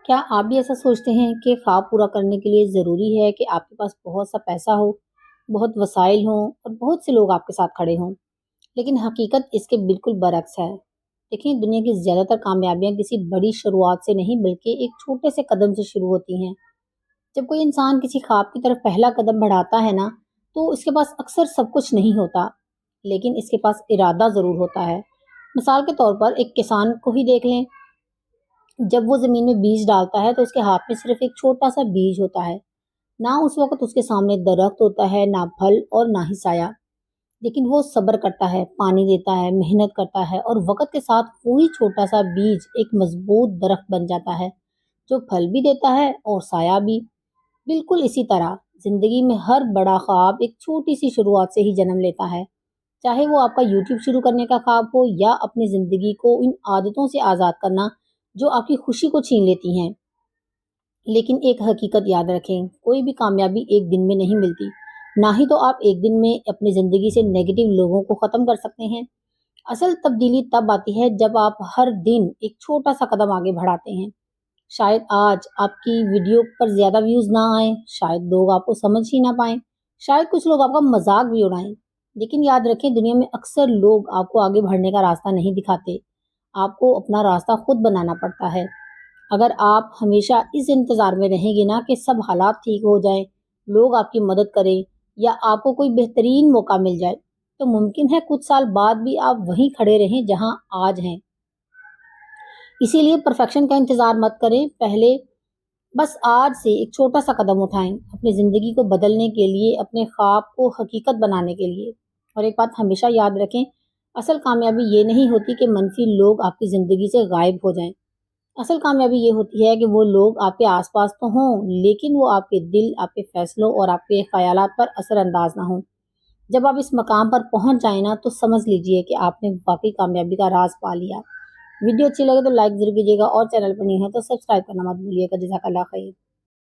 क्या आप भी ऐसा सोचते हैं कि ख्वाब पूरा करने के लिए ज़रूरी है कि आपके पास बहुत सा पैसा हो, बहुत वसाइल हों और बहुत से लोग आपके साथ खड़े हों? लेकिन हकीकत इसके बिल्कुल बरअक्स है। देखिए, दुनिया की ज़्यादातर कामयाबियाँ किसी बड़ी शुरुआत से नहीं बल्कि एक छोटे से कदम से शुरू होती हैं। जब कोई इंसान किसी ख्वाब की तरफ पहला कदम बढ़ाता है ना, तो इसके पास अक्सर सब कुछ नहीं होता, लेकिन इसके पास इरादा ज़रूर होता है। मिसाल के तौर पर एक किसान को ही देख लें। जब वो ज़मीन में बीज डालता है तो उसके हाथ में सिर्फ एक छोटा-सा बीज होता है। ना उस वक़्त उसके सामने दरख्त होता है, ना फल और ना ही साया। लेकिन वो सब्र करता है, पानी देता है, मेहनत करता है और वक़्त के साथ वही छोटा-सा बीज एक मज़बूत दरख्त बन जाता है, जो फल भी देता है और साया भी। बिल्कुल इसी तरह ज़िंदगी में हर बड़ा ख्वाब एक छोटी-सी शुरुआत से ही जन्म लेता है। चाहे वो आपका यूट्यूब शुरू करने का ख्वाब हो या अपनी ज़िंदगी को इन आदतों से आज़ाद करना, जो आपकी खुशी को छीन लेती हैं। लेकिन एक हकीकत याद रखें, कोई भी कामयाबी एक दिन में नहीं मिलती। ना ही तो आप एक दिन में अपनी ज़िंदगी से नेगेटिव लोगों को ख़त्म कर सकते हैं। असल तब्दीली तब आती है जब आप हर दिन एक छोटा-सा कदम आगे बढ़ाते हैं। शायद आज आपकी वीडियो पर ज़्यादा व्यूज़ ना आएँ, शायद लोग आपको समझ ही ना पाएँ, शायद कुछ लोग आपका मज़ाक भी उड़ाएँ। लेकिन याद रखें, दुनिया में अक्सर लोग आपको आगे बढ़ने का रास्ता नहीं दिखाते। आपको अपना रास्ता खुद बनाना पड़ता है। अगर आप हमेशा इस इंतज़ार में रहेंगे ना कि सब हालात ठीक हो जाएँ, लोग आपकी मदद करें या आपको कोई बेहतरीन मौका मिल जाए, तो मुमकिन है कुछ साल बाद भी आप वहीं खड़े रहें जहाँ आज हैं। इसीलिए परफेक्शन का इंतज़ार मत करें, पहले बस आज से एक छोटा-सा कदम उठाएँ, अपनी ज़िंदगी को बदलने के लिए, अपने ख्वाब को हकीकत बनाने के लिए। और एक बात हमेशा याद रखें, असल कामयाबी ये नहीं होती कि मनफ़ी लोग आपकी ज़िंदगी से गायब हो जाएँ। असल कामयाबी ये होती है कि वो लोग आपके आस-पास तो हों, लेकिन वो आपके दिल, आपके फ़ैसलों और आपके ख़यालात पर असर-अंदाज़ ना हों। जब आप इस मकाम पर पहुँच जाएँ ना, तो समझ लीजिए कि आपने वाक़ई कामयाबी का राज़ पा लिया। वीडियो अच्छी लगे तो लाइक ज़रूर कीजिएगा और चैनल पर नए हैं तो सब्सक्राइब करना मत भूलिएगा। जज़ाकल्लाह खैर।